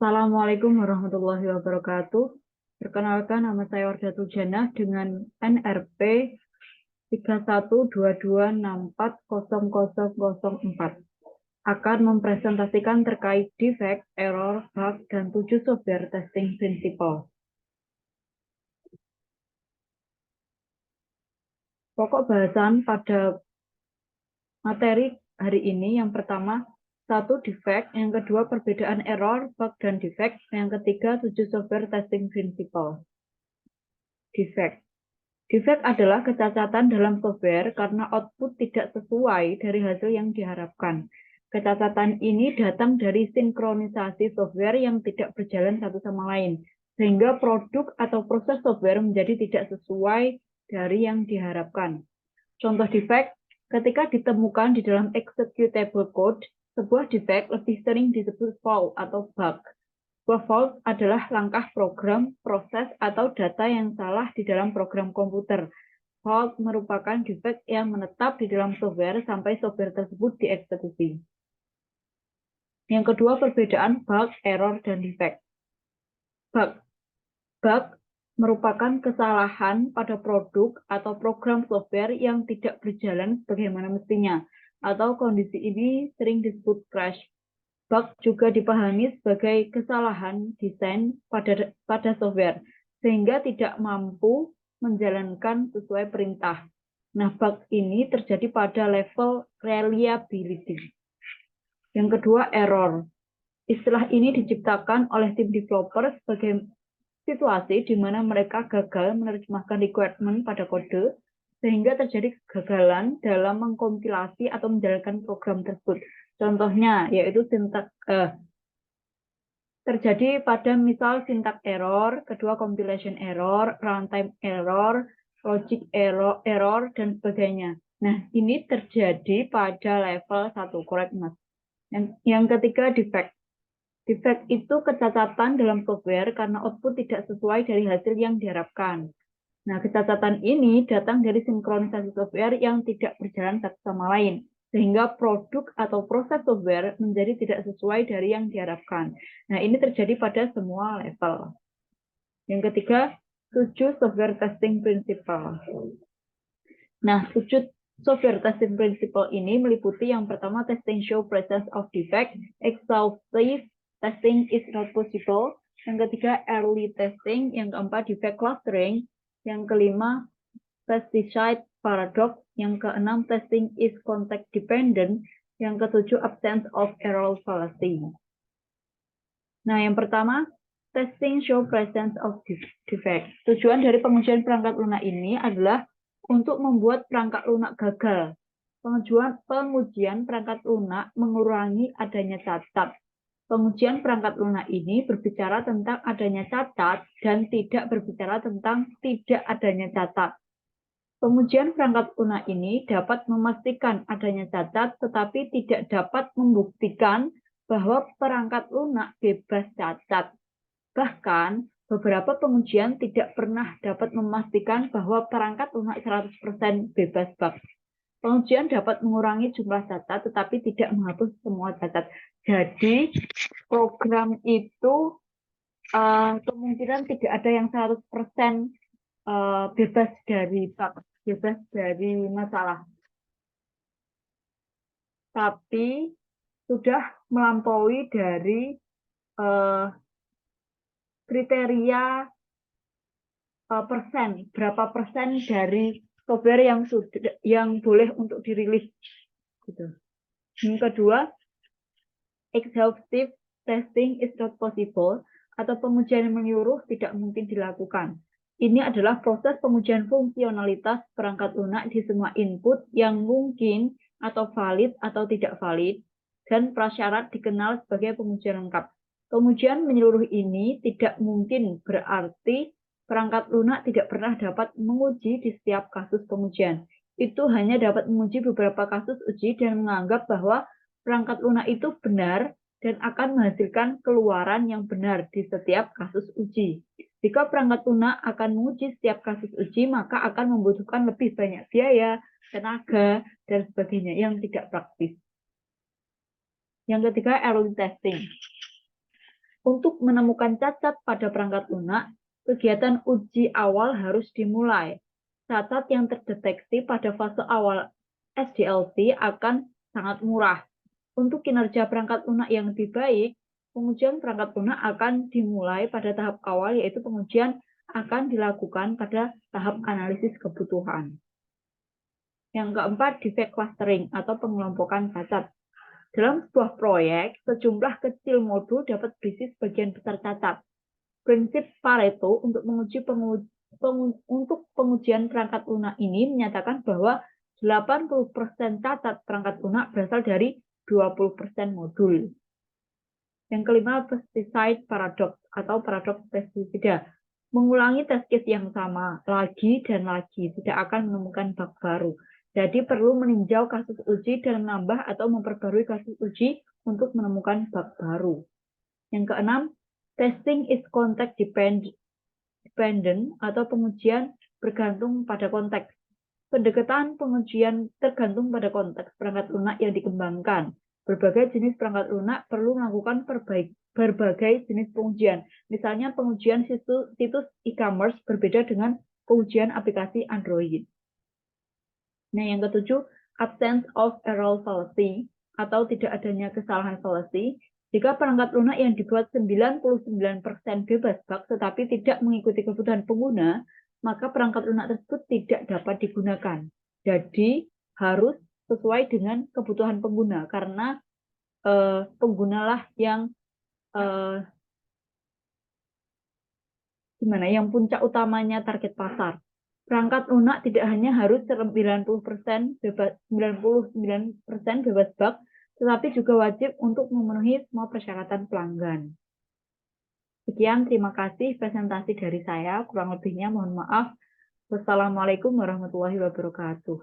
Assalamualaikum warahmatullahi wabarakatuh. Perkenalkan, nama saya Wardah Tuljana dengan NRP 3122640004. Akan mempresentasikan terkait defect, error, bug, dan 7 software testing principle. Pokok bahasan pada materi hari ini yang pertama, 1 defect, yang kedua perbedaan error, bug, dan defect, yang ketiga 7 software testing principle. Defect. Defect adalah kecacatan dalam software karena output tidak sesuai dari hasil yang diharapkan. Kecacatan ini datang dari sinkronisasi software yang tidak berjalan satu sama lain, sehingga produk atau proses software menjadi tidak sesuai dari yang diharapkan. Contoh defect, ketika ditemukan di dalam executable code, sebuah defect lebih sering disebut fault atau bug. Sebuah fault adalah langkah program, proses, atau data yang salah di dalam program komputer. Fault merupakan defect yang menetap di dalam software sampai software tersebut dieksekusi. Yang kedua, perbedaan bug, error, dan defect. Bug merupakan kesalahan pada produk atau program software yang tidak berjalan sebagaimana mestinya, atau kondisi ini sering disebut crash. Bug juga dipahami sebagai kesalahan desain pada software, sehingga tidak mampu menjalankan sesuai perintah. Nah, bug ini terjadi pada level reliability. Yang kedua, error. Istilah ini diciptakan oleh tim developer sebagai situasi di mana mereka gagal menerjemahkan requirement pada kode, sehingga terjadi kegagalan dalam mengkompilasi atau menjalankan program tersebut. Contohnya yaitu terjadi pada misal syntax error, kedua compilation error, runtime error, logic error, dan sebagainya. Nah, ini terjadi pada level 1, correct mas. Yang ketiga, defect. Defect itu kecacatan dalam software karena output tidak sesuai dari hasil yang diharapkan. Nah, kecacatan ini datang dari sinkronisasi software yang tidak berjalan satu sama lain, sehingga produk atau proses software menjadi tidak sesuai dari yang diharapkan. Nah, ini terjadi pada semua level. Yang ketiga, 7 software testing principle. Nah, 7 software testing principle ini meliputi yang pertama, testing show presence of defect, exhaustive testing is not possible, yang ketiga, early testing, yang keempat, defect clustering, yang kelima, pesticide paradox, yang keenam, testing is context dependent, yang ketujuh, absence of error fallacy. Nah, yang pertama, testing show presence of defect. Tujuan dari pengujian perangkat lunak ini adalah untuk membuat perangkat lunak gagal. Pengujian perangkat lunak mengurangi adanya cacat. Pengujian perangkat lunak ini berbicara tentang adanya cacat dan tidak berbicara tentang tidak adanya cacat. Pengujian perangkat lunak ini dapat memastikan adanya cacat, tetapi tidak dapat membuktikan bahwa perangkat lunak bebas cacat. Bahkan, beberapa pengujian tidak pernah dapat memastikan bahwa perangkat lunak 100% bebas bug. Pengujian dapat mengurangi jumlah cacat, tetapi tidak menghapus semua cacat. Jadi, program itu kemungkinan tidak ada yang 100% bebas dari bug, bebas dari masalah. Tapi sudah melampaui dari kriteria persen, berapa persen dari software yang boleh untuk dirilis. Gitu. Yang kedua, exhaustive testing is not possible, atau pengujian menyeluruh tidak mungkin dilakukan. Ini adalah proses pengujian fungsionalitas perangkat lunak di semua input yang mungkin atau valid atau tidak valid, dan prasyarat dikenal sebagai pengujian lengkap. Pengujian menyeluruh ini tidak mungkin berarti perangkat lunak tidak pernah dapat menguji di setiap kasus pengujian. Itu hanya dapat menguji beberapa kasus uji dan menganggap bahwa perangkat lunak itu benar dan akan menghasilkan keluaran yang benar di setiap kasus uji. Jika perangkat lunak akan menguji setiap kasus uji, maka akan membutuhkan lebih banyak biaya, tenaga, dan sebagainya yang tidak praktis. Yang ketiga, early testing. Untuk menemukan cacat pada perangkat lunak, kegiatan uji awal harus dimulai. Cacat yang terdeteksi pada fase awal SDLC akan sangat murah. Untuk kinerja perangkat lunak yang lebih baik, pengujian perangkat lunak akan dimulai pada tahap awal, yaitu pengujian akan dilakukan pada tahap analisis kebutuhan. Yang keempat, defect clustering atau pengelompokan cacat. Dalam sebuah proyek, sejumlah kecil modul dapat berisi sebagian besar cacat. Prinsip Pareto untuk pengujian perangkat lunak ini menyatakan bahwa 80% cacat perangkat lunak berasal dari 20% modul. Yang kelima, pesticide paradox atau paradoks pestisida. Mengulangi test case yang sama lagi dan lagi tidak akan menemukan bug baru. Jadi perlu meninjau kasus uji dan menambah atau memperbarui kasus uji untuk menemukan bug baru. Yang keenam, testing is context dependent atau pengujian bergantung pada konteks. Pendekatan pengujian tergantung pada konteks perangkat lunak yang dikembangkan. Berbagai jenis perangkat lunak perlu melakukan berbagai jenis pengujian. Misalnya pengujian situs e-commerce berbeda dengan pengujian aplikasi Android. Nah, yang ketujuh, absence of error fallacy atau tidak adanya kesalahan fallacy. Jika perangkat lunak yang dibuat 99% bebas bug tetapi tidak mengikuti kebutuhan pengguna, maka perangkat lunak tersebut tidak dapat digunakan. Jadi harus sesuai dengan kebutuhan pengguna karena penggunalah yang yang puncak utamanya target pasar. Perangkat lunak tidak hanya harus 99% bebas bug, tetapi juga wajib untuk memenuhi semua persyaratan pelanggan. Sekian, terima kasih presentasi dari saya. Kurang lebihnya mohon maaf. Wassalamualaikum warahmatullahi wabarakatuh.